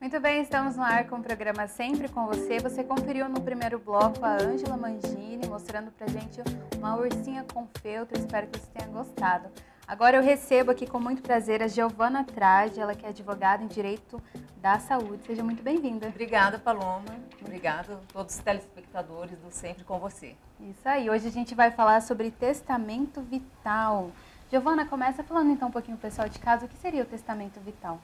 Muito bem, estamos no ar com o programa Sempre com Você. Você conferiu no primeiro bloco a Ângela Mangini mostrando pra gente uma ursinha com feltro. Espero que você tenha gostado. Agora eu recebo aqui com muito prazer a Giovana Trade, ela que é advogada em Direito da Saúde. Seja muito bem-vinda. Obrigada, Paloma. Obrigada a todos os telespectadores do Sempre com Você. Isso aí, hoje a gente vai falar sobre testamento vital. Giovana, começa falando então um pouquinho pro pessoal de casa, o que seria o testamento vital?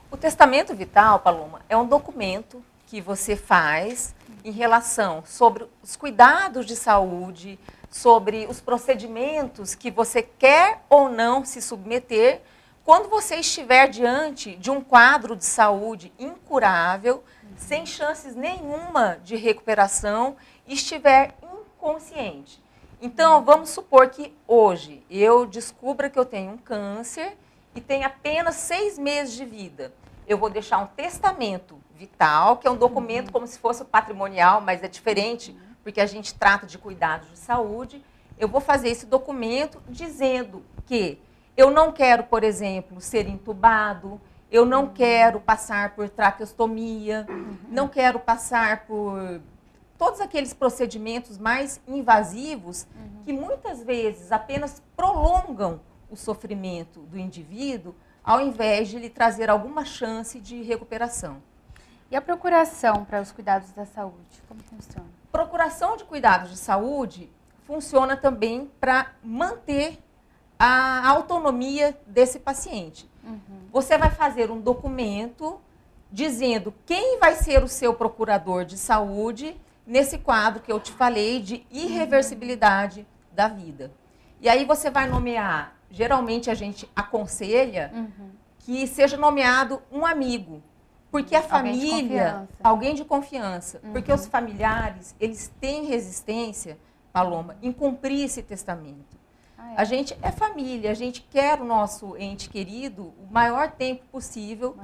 O testamento vital, Paloma, é um documento que você faz em relação sobre os cuidados de saúde, sobre os procedimentos que você quer ou não se submeter quando você estiver diante de um quadro de saúde incurável, sem chances nenhuma de recuperação e estiver inconsciente. Então, vamos supor que hoje eu descubra que eu tenho um câncer e tem apenas 6 meses de vida. Eu vou deixar um testamento vital, que é um documento como se fosse patrimonial, mas é diferente, porque a gente trata de cuidados de saúde. Eu vou fazer esse documento dizendo que eu não quero, por exemplo, ser entubado, eu não quero passar por traqueostomia, não quero passar por todos aqueles procedimentos mais invasivos que muitas vezes apenas prolongam o sofrimento do indivíduo, ao invés de lhe trazer alguma chance de recuperação. E a procuração para os cuidados da saúde, como funciona? Procuração de cuidados de saúde funciona também para manter a autonomia desse paciente. Você vai fazer um documento dizendo quem vai ser o seu procurador de saúde nesse quadro que eu te falei de irreversibilidade da vida. E aí você vai nomear, geralmente a gente aconselha que seja nomeado um amigo, porque a família, alguém de confiança, porque os familiares, eles têm resistência, Paloma, em cumprir esse testamento. A gente é família, a gente quer o nosso ente querido o maior tempo possível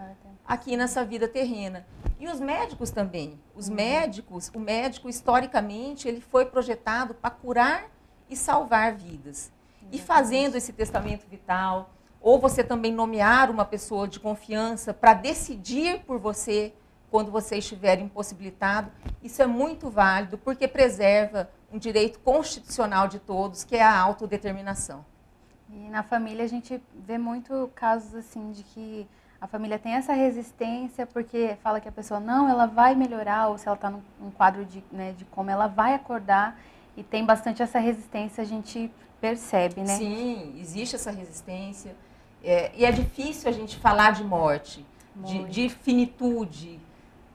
aqui nessa vida terrena. E os médicos também. Os médicos, o médico, historicamente, ele foi projetado para curar e salvar vidas. E fazendo esse testamento vital, ou você também nomear uma pessoa de confiança para decidir por você quando você estiver impossibilitado, isso é muito válido porque preserva um direito constitucional de todos, que é a autodeterminação. E na família a gente vê muito casos assim de que a família tem essa resistência porque fala que a pessoa não, ela vai melhorar, ou se ela está num quadro de como ela vai acordar, e tem bastante essa resistência, a gente percebe, né? Sim, existe essa resistência. E é difícil a gente falar de morte, de finitude.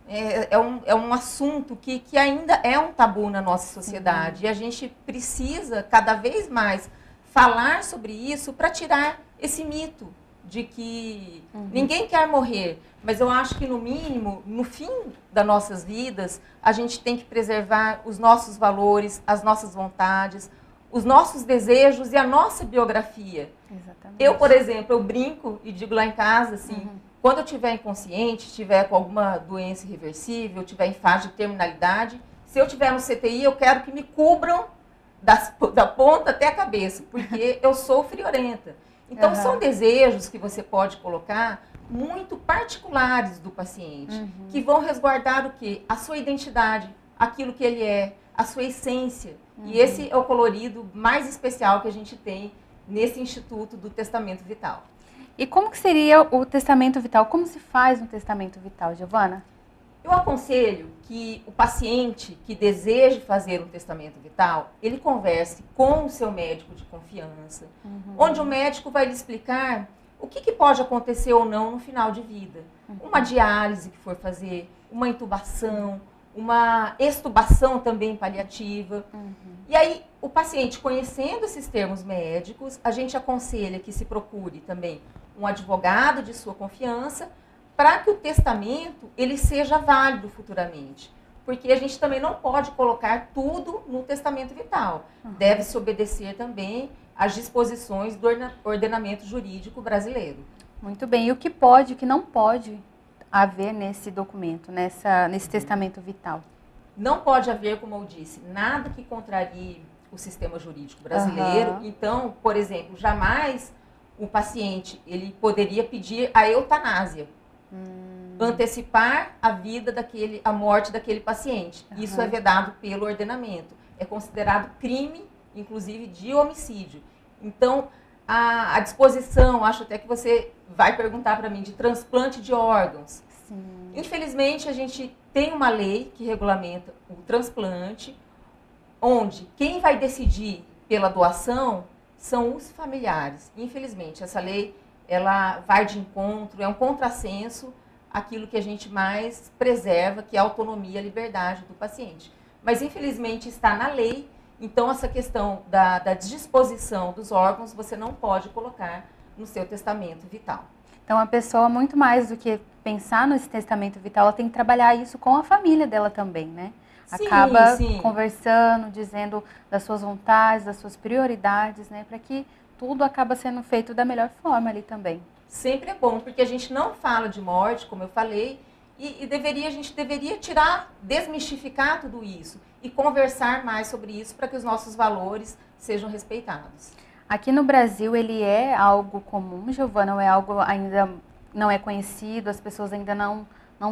É um assunto que ainda é um tabu na nossa sociedade. E a gente precisa, cada vez mais, falar sobre isso para tirar esse mito de que ninguém quer morrer. Mas eu acho que, no mínimo, no fim das nossas vidas, a gente tem que preservar os nossos valores, as nossas vontades, os nossos desejos e a nossa biografia. Exatamente. Eu, por exemplo, eu brinco e digo lá em casa, assim, quando eu estiver inconsciente, estiver com alguma doença irreversível, estiver em fase de terminalidade, se eu estiver no CTI, eu quero que me cubram da ponta até a cabeça, porque eu sou friorenta. Então, são desejos que você pode colocar muito particulares do paciente, que vão resguardar o quê? A sua identidade, aquilo que ele é, a sua essência. E esse é o colorido mais especial que a gente tem nesse Instituto do Testamento Vital. E como que seria o testamento vital? Como se faz um testamento vital, Giovana? Eu aconselho que o paciente que deseje fazer um testamento vital, ele converse com o seu médico de confiança, onde o médico vai lhe explicar o que pode acontecer ou não no final de vida. Uma diálise que for fazer, uma intubação, uma extubação também paliativa. E aí, o paciente, conhecendo esses termos médicos, a gente aconselha que se procure também um advogado de sua confiança para que o testamento ele seja válido futuramente. Porque a gente também não pode colocar tudo no testamento vital. Deve-se obedecer também às disposições do ordenamento jurídico brasileiro. Muito bem. E o que pode e o que não pode haver nesse documento, nesse testamento vital? Não pode haver, como eu disse, nada que contrarie o sistema jurídico brasileiro. Então, por exemplo, jamais o paciente ele poderia pedir a eutanásia. antecipar a vida a morte daquele paciente. Isso é vedado pelo ordenamento. É considerado crime, inclusive, de homicídio. Então, a disposição, acho até que você vai perguntar para mim, de transplante de órgãos. Sim. Infelizmente, a gente tem uma lei que regulamenta o transplante, onde quem vai decidir pela doação são os familiares. Infelizmente, essa lei ela vai de encontro, é um contrassenso àquilo que a gente mais preserva, que é a autonomia e a liberdade do paciente. Mas, infelizmente, está na lei, então essa questão da disposição dos órgãos você não pode colocar no seu testamento vital. Então, a pessoa, muito mais do que pensar nesse testamento vital, ela tem que trabalhar isso com a família dela também, né? Acaba conversando, dizendo das suas vontades, das suas prioridades, né? Para que tudo acaba sendo feito da melhor forma ali também. Sempre é bom, porque a gente não fala de morte, como eu falei, e a gente deveria desmistificar tudo isso e conversar mais sobre isso para que os nossos valores sejam respeitados. Aqui no Brasil ele é algo comum, Giovana, ou é algo ainda não é conhecido, as pessoas ainda não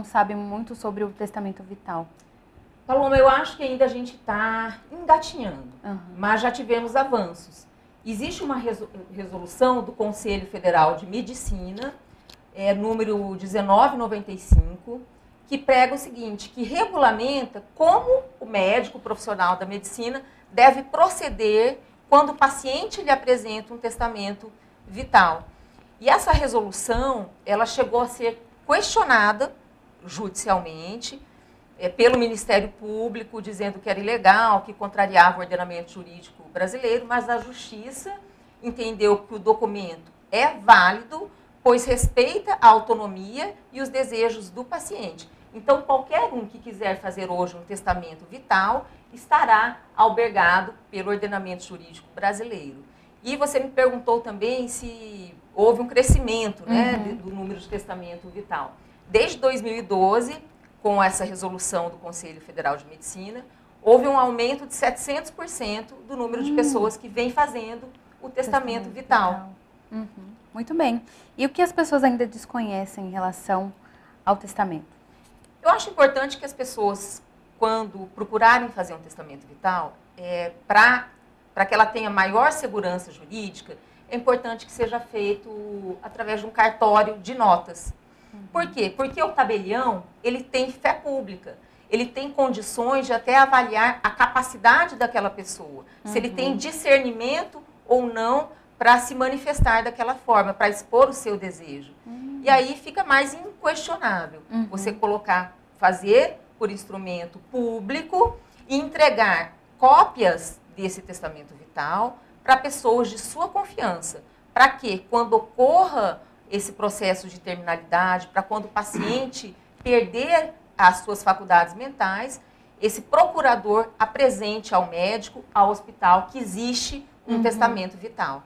sabem muito sobre o testamento vital? Paloma, eu acho que ainda a gente está engatinhando, mas já tivemos avanços. Existe uma resolução do Conselho Federal de Medicina, número 1995, que prega o seguinte, que regulamenta como o médico, o profissional da medicina, deve proceder quando o paciente lhe apresenta um testamento vital. E essa resolução, ela chegou a ser questionada judicialmente, pelo Ministério Público, dizendo que era ilegal, que contrariava o ordenamento jurídico brasileiro, mas a Justiça entendeu que o documento é válido, pois respeita a autonomia e os desejos do paciente. Então, qualquer um que quiser fazer hoje um testamento vital estará albergado pelo ordenamento jurídico brasileiro. E você me perguntou também se houve um crescimento, né, do número de testamento vital. Desde 2012, com essa resolução do Conselho Federal de Medicina, houve um aumento de 700% do número de pessoas que vem fazendo o testamento vital. Muito bem. E o que as pessoas ainda desconhecem em relação ao testamento? Eu acho importante que as pessoas, quando procurarem fazer um testamento vital, para que ela tenha maior segurança jurídica, é importante que seja feito através de um cartório de notas. Por quê? Porque o tabelião, ele tem fé pública, ele tem condições de até avaliar a capacidade daquela pessoa, se ele tem discernimento ou não para se manifestar daquela forma, para expor o seu desejo. E aí fica mais inquestionável você fazer por instrumento público e entregar cópias desse testamento vital para pessoas de sua confiança, para que quando ocorra esse processo de terminalidade, para quando o paciente perder as suas faculdades mentais, esse procurador apresente ao médico, ao hospital, que existe um testamento vital.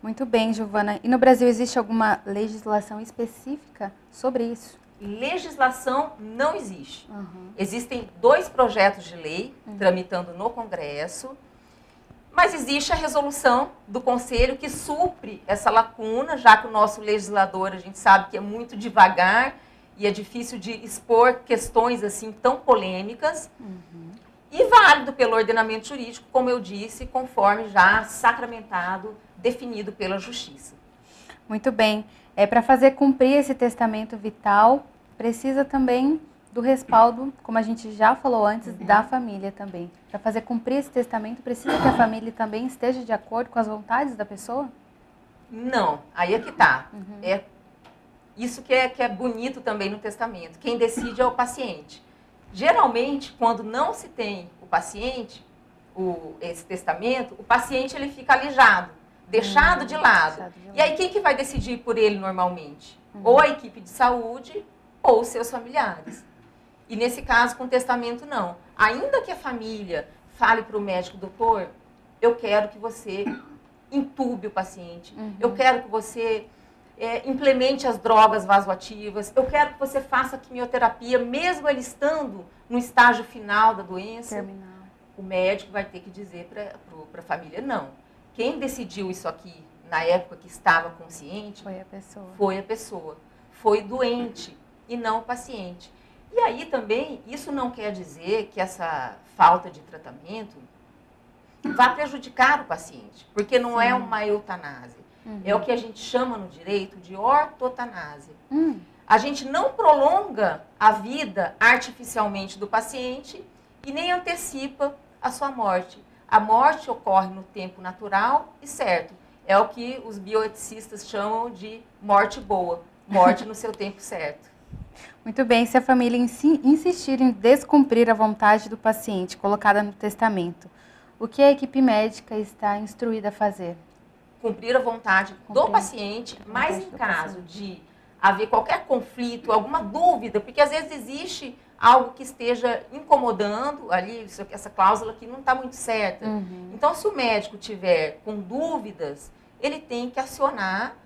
Muito bem, Giovana. E no Brasil existe alguma legislação específica sobre isso? Legislação não existe. Existem 2 projetos de lei tramitando no Congresso, mas existe a resolução do Conselho que supre essa lacuna, já que o nosso legislador, a gente sabe que é muito devagar e é difícil de expor questões assim tão polêmicas. E válido pelo ordenamento jurídico, como eu disse, conforme já sacramentado, definido pela Justiça. Muito bem. Para fazer cumprir esse testamento vital, precisa também do respaldo, como a gente já falou antes, da família também. Para fazer cumprir esse testamento, precisa que a família também esteja de acordo com as vontades da pessoa? Não, aí é que tá. É isso que é bonito também no testamento. Quem decide é o paciente. Geralmente, quando não se tem o paciente, esse testamento, o paciente ele fica alijado, deixado de lado. E aí quem que vai decidir por ele normalmente? Ou a equipe de saúde ou os seus familiares. E nesse caso, com testamento, não. Ainda que a família fale para o médico, doutor, eu quero que você entube o paciente, eu quero que você implemente as drogas vasoativas, eu quero que você faça a quimioterapia, mesmo ele estando no estágio final da doença. Terminal. O médico vai ter que dizer para a família, não. Quem decidiu isso aqui, na época que estava consciente, Foi a pessoa. Foi a pessoa. Foi doente. e não o paciente. E aí também, isso não quer dizer que essa falta de tratamento vai prejudicar o paciente, porque não é uma eutanásia. É o que a gente chama no direito de ortotanásia. A gente não prolonga a vida artificialmente do paciente e nem antecipa a sua morte. A morte ocorre no tempo natural e certo. É o que os bioeticistas chamam de morte boa, morte no seu tempo certo. Muito bem, se a família insistir em descumprir a vontade do paciente colocada no testamento, o que a equipe médica está instruída a fazer? Cumprir a vontade do paciente, mas em caso de haver qualquer conflito, alguma dúvida, porque às vezes existe algo que esteja incomodando ali, essa cláusula aqui não está muito certa. Então, se o médico tiver com dúvidas, ele tem que acionar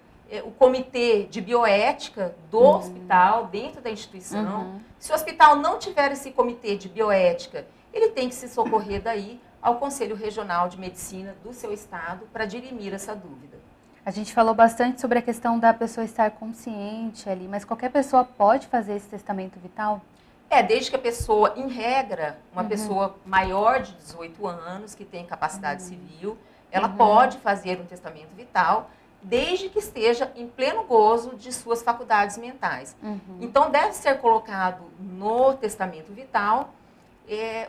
o comitê de bioética do hospital, dentro da instituição. Se o hospital não tiver esse comitê de bioética, ele tem que se socorrer daí ao Conselho Regional de Medicina do seu estado para dirimir essa dúvida. A gente falou bastante sobre a questão da pessoa estar consciente ali, mas qualquer pessoa pode fazer esse testamento vital? Desde que a pessoa, em regra, uma pessoa maior de 18 anos, que tem capacidade civil, ela pode fazer um testamento vital, desde que esteja em pleno gozo de suas faculdades mentais. Então, deve ser colocado no testamento vital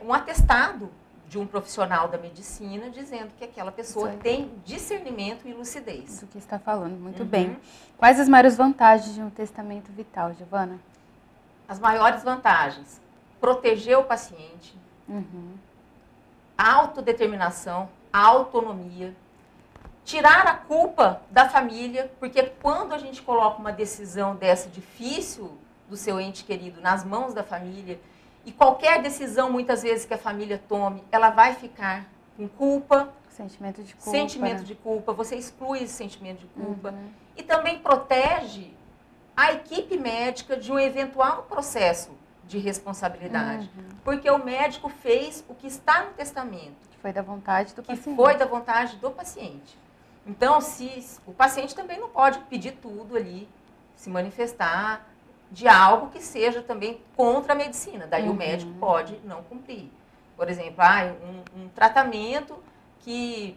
um atestado de um profissional da medicina dizendo que aquela pessoa tem discernimento e lucidez. Do que está falando, muito bem. Quais as maiores vantagens de um testamento vital, Giovana? As maiores vantagens: proteger o paciente, a autodeterminação, a autonomia, tirar a culpa da família, porque quando a gente coloca uma decisão dessa difícil do seu ente querido nas mãos da família, e qualquer decisão, muitas vezes, que a família tome, ela vai ficar com culpa. Sentimento de culpa. Sentimento de culpa, você exclui esse sentimento de culpa. E também protege a equipe médica de um eventual processo de responsabilidade. Porque o médico fez o que está no testamento. Que foi da vontade do paciente. Que foi da vontade do paciente. Então, o paciente também não pode pedir tudo ali, se manifestar de algo que seja também contra a medicina. Daí o médico pode não cumprir. Por exemplo, um tratamento que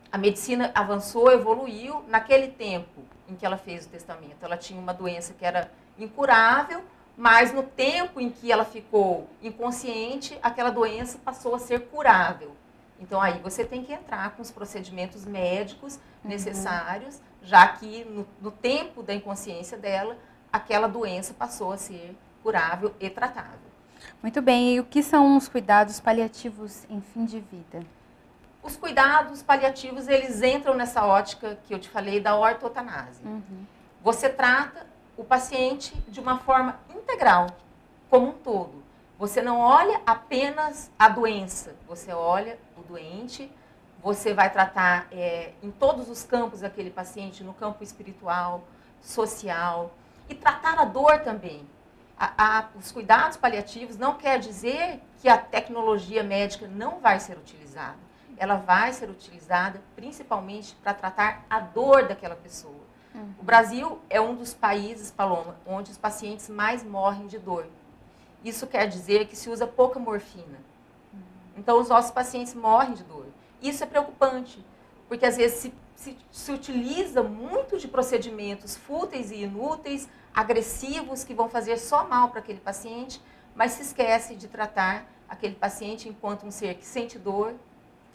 a medicina avançou, evoluiu. Naquele tempo em que ela fez o testamento, ela tinha uma doença que era incurável, mas no tempo em que ela ficou inconsciente, aquela doença passou a ser curável. Então, aí você tem que entrar com os procedimentos médicos necessários, já que no tempo da inconsciência dela, aquela doença passou a ser curável e tratável. Muito bem. E o que são os cuidados paliativos em fim de vida? Os cuidados paliativos, eles entram nessa ótica que eu te falei da ortotanásia. Você trata o paciente de uma forma integral, como um todo. Você não olha apenas a doença, você olha o doente, você vai tratar em todos os campos daquele paciente, no campo espiritual, social, e tratar a dor também. Os cuidados paliativos não quer dizer que a tecnologia médica não vai ser utilizada. Ela vai ser utilizada principalmente para tratar a dor daquela pessoa. O Brasil é um dos países, Paloma, onde os pacientes mais morrem de dor. Isso quer dizer que se usa pouca morfina. Então, os nossos pacientes morrem de dor. Isso é preocupante, porque às vezes se utiliza muito de procedimentos fúteis e inúteis, agressivos, que vão fazer só mal para aquele paciente, mas se esquece de tratar aquele paciente enquanto um ser que sente dor,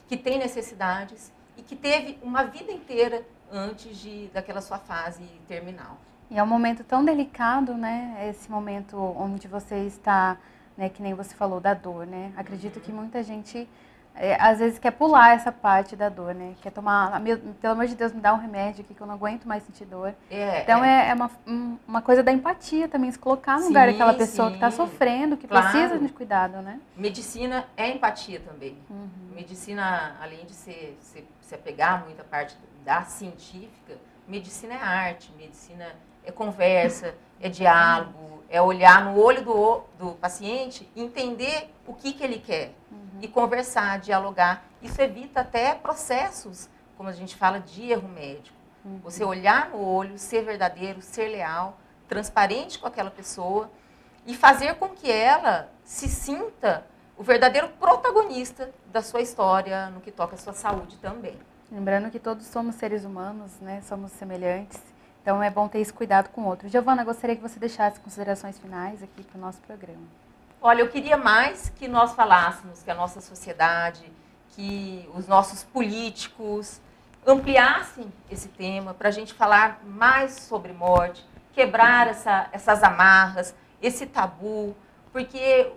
que tem necessidades e que teve uma vida inteira antes daquela sua fase terminal. E é um momento tão delicado, né? Esse momento onde você está, né? Que nem você falou da dor, né? Acredito que muita gente, às vezes, quer pular essa parte da dor, né? Quer tomar, pelo amor de Deus, me dá um remédio aqui que eu não aguento mais sentir dor. Então, é uma coisa da empatia também, se colocar no lugar daquela pessoa que está sofrendo, que precisa de cuidado, né? Medicina é empatia também. Medicina, além de se apegar muito à parte da científica, medicina é arte, medicina é conversa, é diálogo, é olhar no olho do paciente, entender o que ele quer e conversar, dialogar. Isso evita até processos, como a gente fala, de erro médico. Você olhar no olho, ser verdadeiro, ser leal, transparente com aquela pessoa e fazer com que ela se sinta o verdadeiro protagonista da sua história no que toca à sua saúde também. Lembrando que todos somos seres humanos, né? Somos semelhantes, então é bom ter esse cuidado com o outro. Giovana, gostaria que você deixasse considerações finais aqui para o nosso programa. Olha, eu queria mais que nós falássemos, que a nossa sociedade, que os nossos políticos ampliassem esse tema para a gente falar mais sobre morte, quebrar essas amarras, esse tabu, porque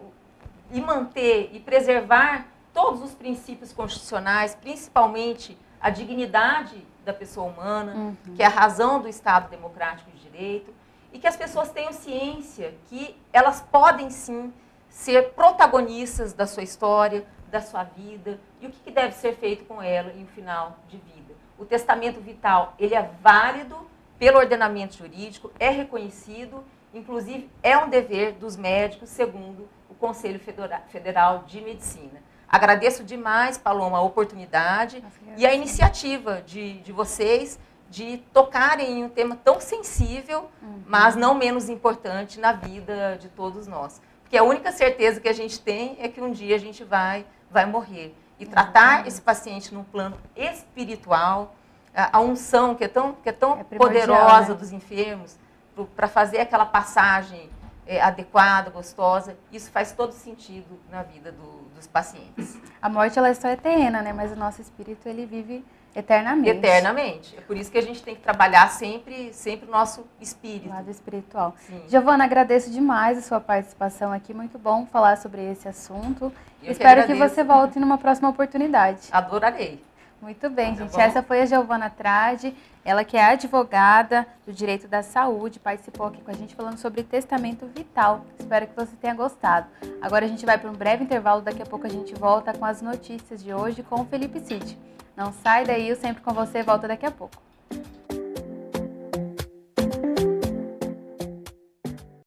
e manter e preservar todos os princípios constitucionais, principalmente a dignidade da pessoa humana, que é a razão do Estado democrático de direito, e que as pessoas tenham ciência que elas podem sim ser protagonistas da sua história, da sua vida, e o que deve ser feito com ela em um final de vida. O testamento vital, ele é válido pelo ordenamento jurídico, é reconhecido, inclusive é um dever dos médicos, segundo o Conselho Federal de Medicina. Agradeço demais, Paloma, a oportunidade e a iniciativa de vocês de tocarem em um tema tão sensível, mas não menos importante na vida de todos nós. Porque a única certeza que a gente tem é que um dia a gente vai morrer. E tratar esse paciente num plano espiritual, a unção que é tão poderosa, né, dos enfermos, para fazer aquela passagem adequada, gostosa, isso faz todo sentido na vida dos pacientes. A morte, ela só é terrena, né? Mas o nosso espírito, ele vive eternamente. Eternamente. É por isso que a gente tem que trabalhar sempre o nosso espírito. O lado espiritual. Sim. Giovana, agradeço demais a sua participação aqui. Muito bom falar sobre esse assunto. Espero que você volte numa próxima oportunidade. Adorarei. Muito bem, gente. Essa foi a Giovana Trade, ela que é advogada do direito da saúde, participou aqui com a gente falando sobre testamento vital. Espero que você tenha gostado. Agora a gente vai para um breve intervalo, daqui a pouco a gente volta com as notícias de hoje com o Felipe Cid. Não sai daí, eu sempre com você, volta daqui a pouco.